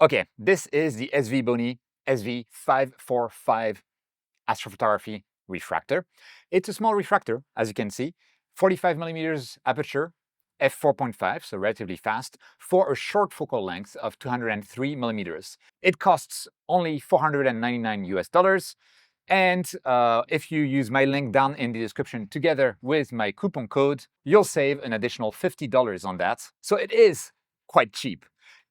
Okay, this is the SV545 astrophotography refractor. It's a small refractor, as you can see, 45 millimeters aperture, f4.5, so relatively fast, for a short focal length of 203 millimeters. It costs only $499 US. And if you use my link down in the description together with my coupon code, you'll save an additional $50 on that. So it is quite cheap.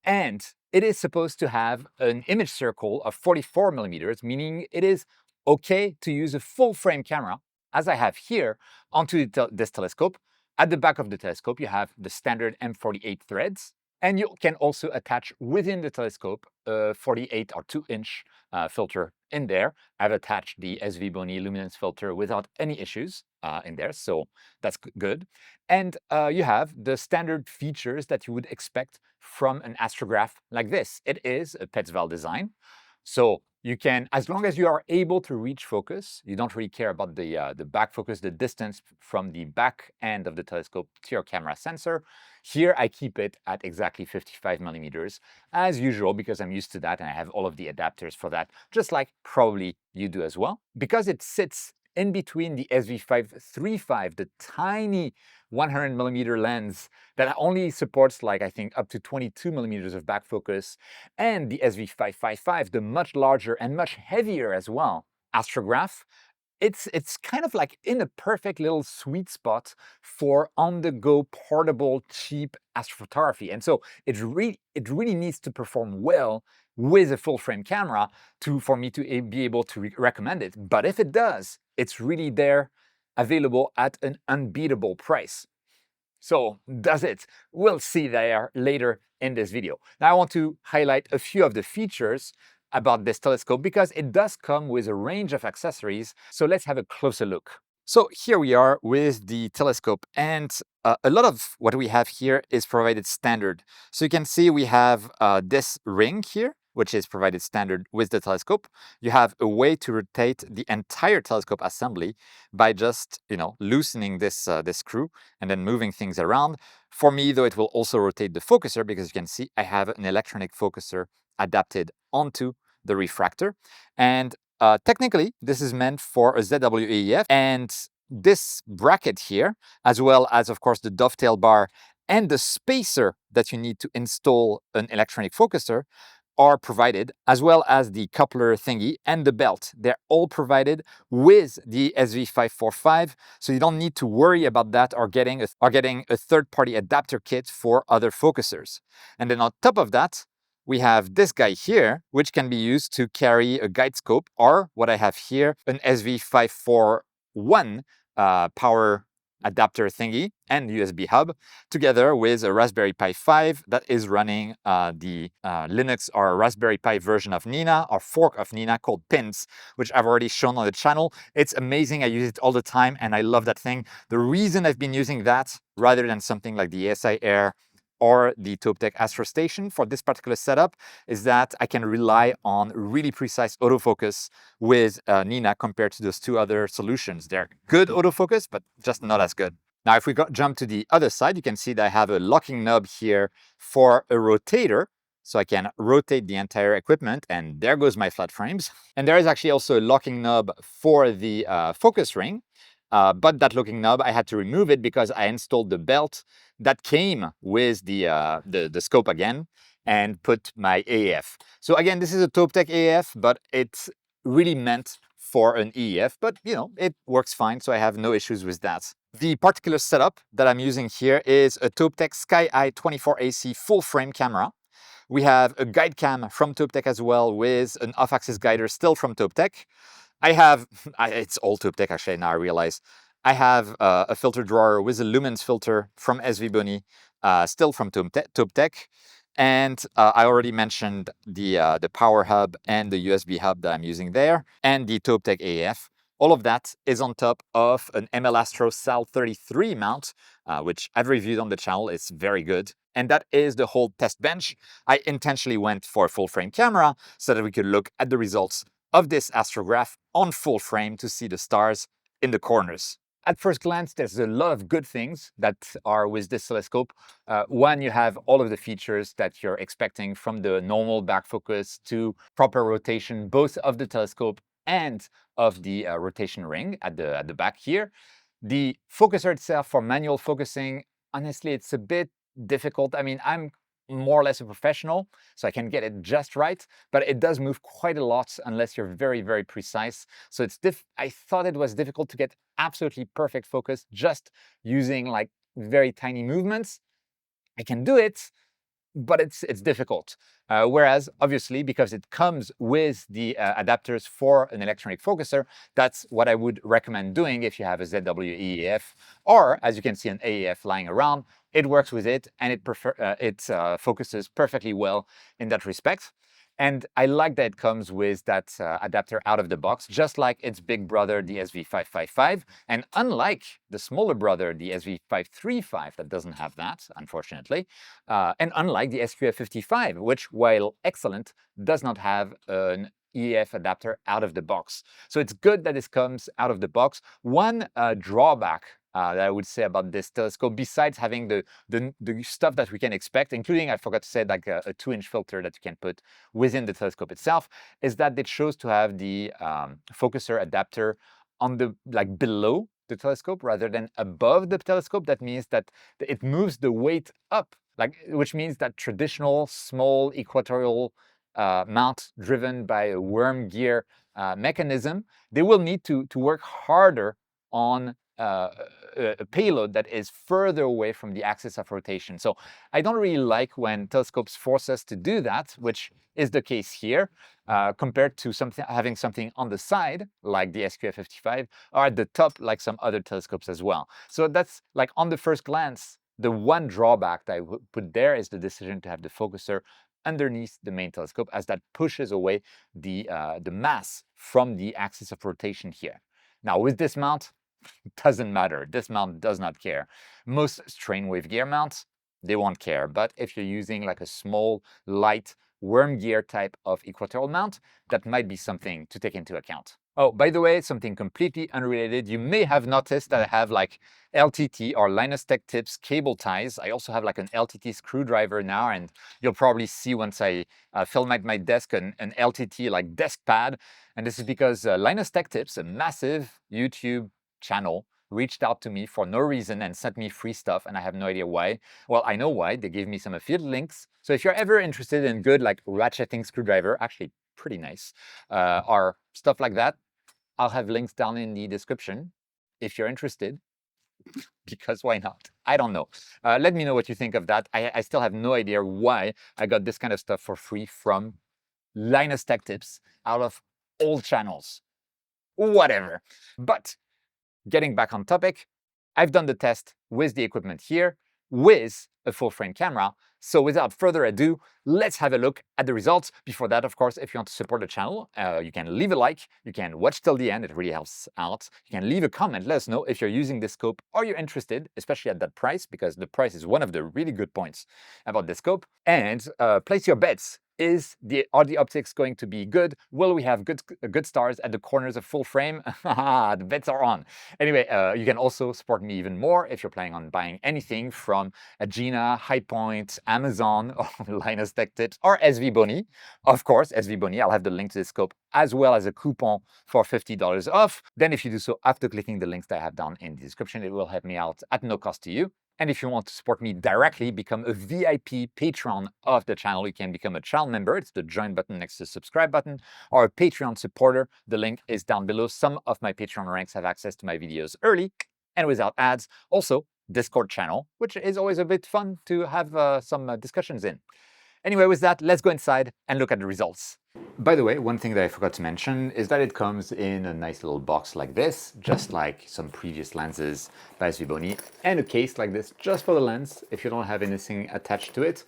And it is supposed to have an image circle of 44 millimeters, meaning it is okay to use a full frame camera, as I have here, onto this telescope. At the back of the telescope, you have the standard M48 threads, and you can also attach within the telescope a 48 or 2-inch filter in there. I've attached the SV Boni luminance filter without any issues in there, so that's good. And you have the standard features that you would expect from an astrograph like this. It is a Petzval design, so you can, as long as you are able to reach focus, you don't really care about the back focus, the distance from the back end of the telescope to your camera sensor. Here I keep it at exactly 55 millimeters, as usual, because I'm used to that and I have all of the adapters for that, just like probably you do as well. Because it sits in between the SV545, the tiny 100 millimeter lens that only supports, like, I think up to 22 millimeters of back focus, and the SV555, the much larger and much heavier as well astrograph. It's kind of like in a perfect little sweet spot for on-the-go portable cheap astrophotography. And so it really needs to perform well with a full frame camera for me to be able to recommend it. But if it does, it's really there, available at an unbeatable price. So does it? We'll see there later in this video. Now I want to highlight a few of the features about this telescope because it does come with a range of accessories. So let's have a closer look. So here we are with the telescope, and a lot of what we have here is provided standard. So you can see we have this ring here, which is provided standard with the telescope. You have a way to rotate the entire telescope assembly by just, loosening this screw and then moving things around. For me, though, it will also rotate the focuser because you can see I have an electronic focuser adapted onto the refractor. And technically, this is meant for a ZWAEF, and this bracket here, as well as, of course, the dovetail bar and the spacer that you need to install an electronic focuser are provided, as well as the coupler thingy and the belt. They're all provided with the SV545, so you don't need to worry about that or getting a third-party adapter kit for other focusers. And then on top of that, we have this guy here, which can be used to carry a guide scope, or what I have here, an SV541 power adapter thingy and USB hub, together with a Raspberry Pi 5 that is running the Linux or Raspberry Pi version of Nina, or fork of Nina, called Pins, which I've already shown on the channel. It's amazing. I use it all the time and I love that thing. The reason I've been using that rather than something like the ASI Air or the TopeTech Astro Station for this particular setup is that I can rely on really precise autofocus with Nina compared to those two other solutions. They're good autofocus, but just not as good. Now, if we jump to the other side, you can see that I have a locking knob here for a rotator. So I can rotate the entire equipment, and there goes my flat frames. And there is actually also a locking knob for the focus ring. But that locking knob, I had to remove it because I installed the belt that came with the scope again and put my AF. So again, this is a TopeTech AF, but it's really meant for an EF, but it works fine, so I have no issues with that. The particular setup that I'm using here is a TopeTech SkyEye 24AC full frame camera. We have a guide cam from TopeTech as well, with an off-axis guider still from TopeTech. I have, it's all TopeTech actually, now I realize. I have a filter drawer with a lumens filter from SV Boni, still from TopeTech. And I already mentioned the power hub and the USB hub that I'm using there, and the TopeTech AF. All of that is on top of an ML Astro Sal 33 mount, which I've reviewed on the channel. It's very good. And that is the whole test bench. I intentionally went for a full frame camera so that we could look at the results of this astrograph on full frame to see the stars in the corners. At first glance, there's a lot of good things that are with this telescope. One, you have all of the features that you're expecting, from the normal back focus to proper rotation, both of the telescope and of the rotation ring at the back here. The focuser itself, for manual focusing, honestly, it's a bit difficult. I mean, I'm more or less a professional, so I can get it just right, but it does move quite a lot unless you're very, very precise. So I thought it was difficult to get absolutely perfect focus just using like very tiny movements. I can do it, but it's difficult. Whereas, obviously, because it comes with the adapters for an electronic focuser, that's what I would recommend doing if you have a ZW EAF, or, as you can see, an AEF lying around. It works with it, and it focuses perfectly well in that respect. And I like that it comes with that adapter out of the box, just like its big brother, the SV555. And unlike the smaller brother, the SV535, that doesn't have that, unfortunately, and unlike the SQF55, which, while excellent, does not have an EF adapter out of the box. So it's good that this comes out of the box. One drawback that I would say about this telescope, besides having the stuff that we can expect, including, I forgot to say, like a 2-inch filter that you can put within the telescope itself, is that it shows to have the focuser adapter on the below the telescope rather than above the telescope. That means that it moves the weight up, which means that traditional small equatorial mount driven by a worm gear mechanism, they will need to work harder on a payload that is further away from the axis of rotation. So I don't really like when telescopes force us to do that, which is the case here, compared to having something on the side, like the SQF55, or at the top, like some other telescopes as well. So that's, like, on the first glance, the one drawback that I would put there is the decision to have the focuser underneath the main telescope, as that pushes away the mass from the axis of rotation here. Now, with this mount, doesn't matter. This mount does not care. Most strain wave gear mounts, they won't care. But if you're using like a small, light worm gear type of equatorial mount, that might be something to take into account. Oh, by the way, something completely unrelated. You may have noticed that I have like LTT, or Linus Tech Tips, cable ties. I also have like an LTT screwdriver now, and you'll probably see once I film at my desk an LTT like desk pad. And this is because Linus Tech Tips, a massive YouTube channel, reached out to me for no reason and sent me free stuff, and I have no idea why. Well, I know why. They gave me some affiliate links. So if you're ever interested in good like ratcheting screwdriver, actually pretty nice, or stuff like that, I'll have links down in the description if you're interested, because why not? I don't know. Let me know what you think of that. I still have no idea why I got this kind of stuff for free from Linus Tech Tips out of all channels. Whatever. But getting back on topic, I've done the test with the equipment here with a full frame camera. So without further ado, let's have a look at the results. Before that, of course, if you want to support the channel, you can leave a like, you can watch till the end, it really helps out. You can leave a comment, let us know if you're using this scope or you're interested, especially at that price, because the price is one of the really good points about this scope. And place your bets. Are the optics going to be good? Will we have good stars at the corners of full frame? The bets are on. Anyway, you can also support me even more if you're planning on buying anything from Agena, High Point, Amazon, or Linus Tech Tips, or SV Boni. Of course, SV Boni, I'll have the link to this scope as well as a coupon for $50 off. Then if you do so after clicking the links that I have down in the description, it will help me out at no cost to you. And if you want to support me directly, become a VIP patron of the channel. You can become a channel member. It's the join button next to the subscribe button, or a Patreon supporter. The link is down below. Some of my Patreon ranks have access to my videos early and without ads. Also, Discord channel, which is always a bit fun to have some discussions in. Anyway, with that, let's go inside and look at the results. By the way, one thing that I forgot to mention is that it comes in a nice little box like this, just like some previous lenses by SV Boni, and a case like this just for the lens if you don't have anything attached to it.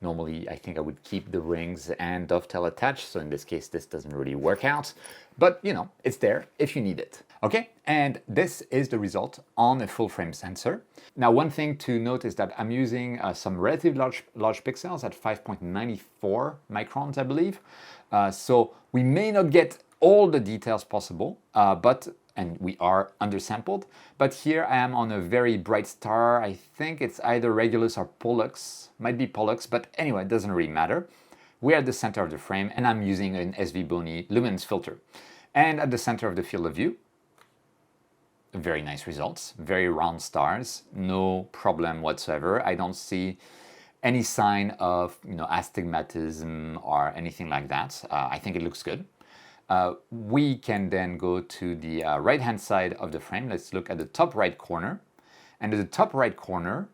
Normally, I think I would keep the rings and dovetail attached, so in this case, this doesn't really work out. But, you know, it's there if you need it. Okay, and this is the result on a full-frame sensor. Now, one thing to note is that I'm using some relatively large pixels at 5.94 microns, I believe. So we may not get all the details possible, but and we are undersampled. But here I am on a very bright star. I think it's either Regulus or Pollux. Might be Pollux, but anyway, it doesn't really matter. We're at the center of the frame, and I'm using an SV545 luminance filter. And at the center of the field of view, very nice results, very round stars, no problem whatsoever. I don't see any sign of astigmatism or anything like that. I think it looks good. We can then go to the right-hand side of the frame. Let's look at the top right corner. And at the top right corner,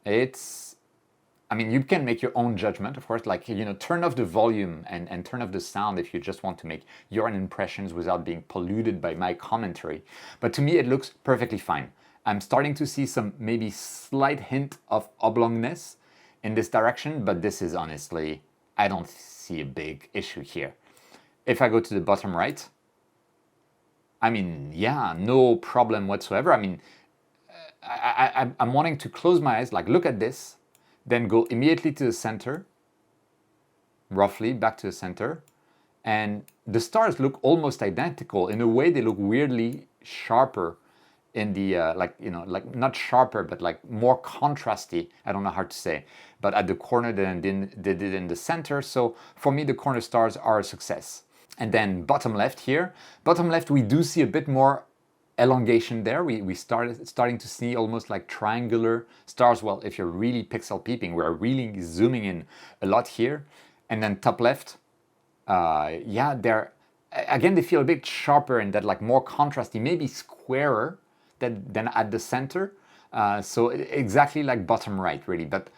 you can make your own judgment, of course, turn off the volume and turn off the sound if you just want to make your own impressions without being polluted by my commentary. But to me, it looks perfectly fine. I'm starting to see some maybe slight hint of oblongness in this direction, but this is honestly, I don't see a big issue here. If I go to the bottom right, no problem whatsoever. I'm wanting to close my eyes, look at this, then go immediately to the center, roughly back to the center, and the stars look almost identical. In a way, they look weirdly sharper in the not sharper, but more contrasty. I don't know how to say, but at the corner than they did in the center. So for me, the corner stars are a success. And then bottom left here, we do see a bit more elongation there. We starting to see almost like triangular stars. Well, if you're really pixel peeping, we're really zooming in a lot here. And then top left, they feel a bit sharper and that more contrasty, maybe squarer than at the center. So exactly like bottom right, really. But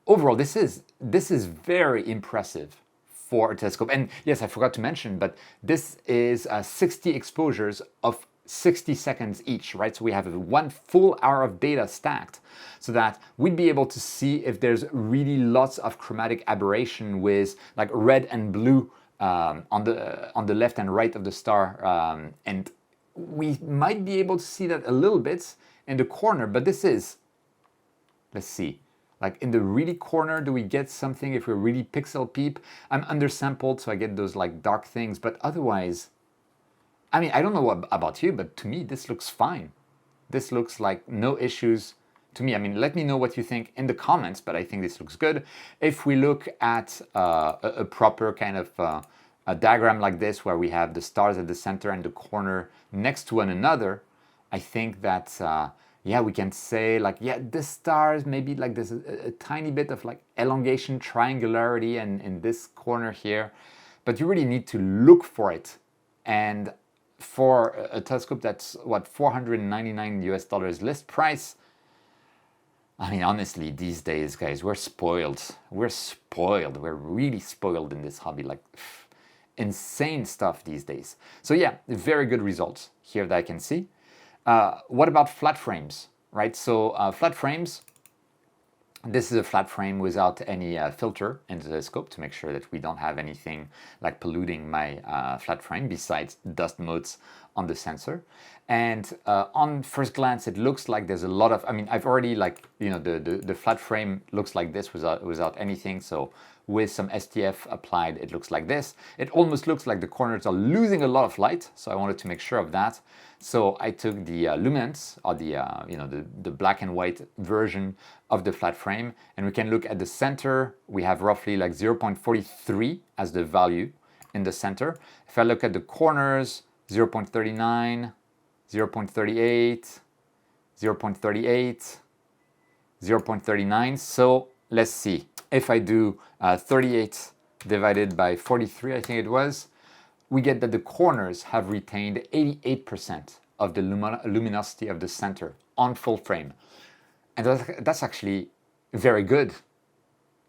overall, this is very impressive for a telescope. And yes, I forgot to mention, but this is 60 exposures of 60 seconds each, right? So we have 1 full hour of data stacked so that we'd be able to see if there's really lots of chromatic aberration with red and blue on the left and right of the star. And we might be able to see that a little bit in the corner, but this is, let's see, in the really corner, do we get something if we really pixel peep? I'm undersampled, so I get those dark things, but otherwise, I don't know about you, but to me, this looks fine. This looks like no issues to me. Let me know what you think in the comments, but I think this looks good. If we look at a proper kind of a diagram like this, where we have the stars at the center and the corner next to one another, I think that, we can say the stars, maybe there's a tiny bit of elongation, triangularity in this corner here, but you really need to look for it. And for a telescope that's $499 list price, honestly, these days, guys, we're spoiled. We're really spoiled in this hobby. Insane stuff these days. So very good results here that I can see. What about flat frames, right? So flat frames, this is a flat frame without any filter in the telescope to make sure that we don't have anything polluting my flat frame besides dust motes on the sensor. And on first glance, it looks like there's a lot of, I've already the flat frame looks like this without anything. So with some STF applied, it looks like this. It almost looks like the corners are losing a lot of light. So I wanted to make sure of that. So I took the luminance, or the black and white version of the flat frame, and we can look at the center. We have roughly 0.43 as the value in the center. If I look at the corners, 0.39, 0.38, 0.38, 0.39. So let's see. If I do 38 divided by 43, I think it was, we get that the corners have retained 88% of the luminosity of the center on full frame. And that's actually very good.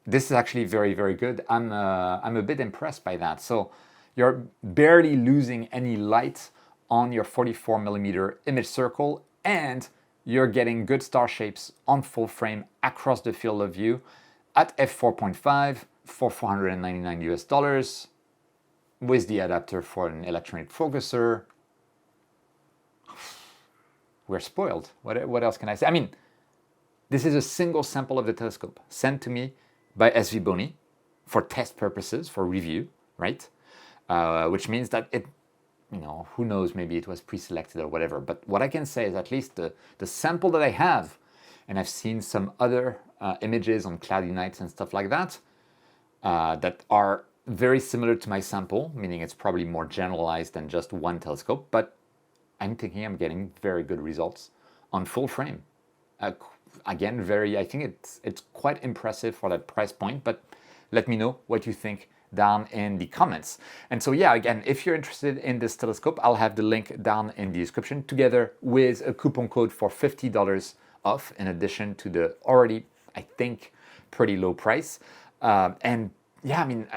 This is actually very, very good. I'm a bit impressed by that. So you're barely losing any light on your 44mm image circle, and you're getting good star shapes on full frame across the field of view at f4.5 for $499 with the adapter for an electronic focuser. We're spoiled. What else can I say? This is a single sample of the telescope sent to me by SV545 for test purposes, for review, right? Which means that who knows, maybe it was pre-selected or whatever. But what I can say is at least the sample that I have, and I've seen some other images on cloudy nights and stuff like that, that are very similar to my sample, meaning it's probably more generalized than just one telescope, but I'm thinking I'm getting very good results on full frame. Again, I think it's quite impressive for that price point, but let me know what you think down in the comments. And so yeah, again, if you're interested in this telescope, I'll have the link down in the description together with a coupon code for $50 off in addition to the already, I think, pretty low price. And yeah, I mean,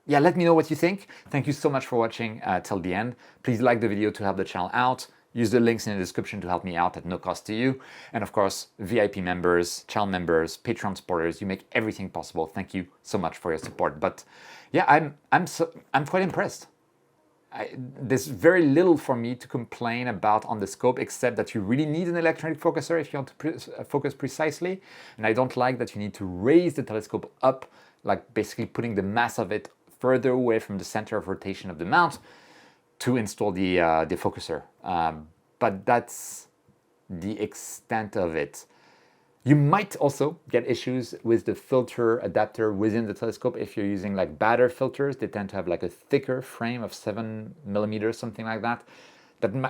yeah, let me know what you think. Thank you so much for watching till the end. Please like the video to help the channel out. Use the links in the description to help me out at no cost to you. And of course, VIP members, channel members, Patreon supporters, you make everything possible. Thank you so much for your support. But yeah, I'm quite impressed. There's very little for me to complain about on the scope, except that you really need an electronic focuser if you want to focus precisely. And I don't like that you need to raise the telescope up, like basically putting the mass of it further away from the center of rotation of the mount to install the focuser. But that's the extent of it. You might also get issues with the filter adapter within the telescope if you're using like Batter filters. They tend to have like a thicker frame of 7mm, something like that.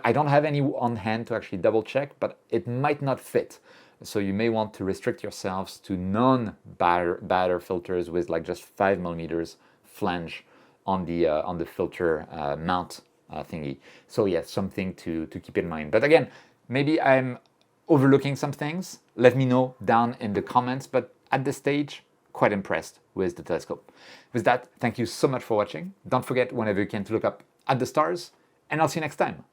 I don't have any on hand to actually double check, but it might not fit. So you may want to restrict yourselves to non-Batter filters with like just 5mm flange on the filter mount thingy. So yeah, something to keep in mind. But again, maybe I'm overlooking some things. Let me know down in the comments. But at this stage, quite impressed with the telescope. With that, thank you so much for watching. Don't forget whenever you can to look up at the stars, and I'll see you next time.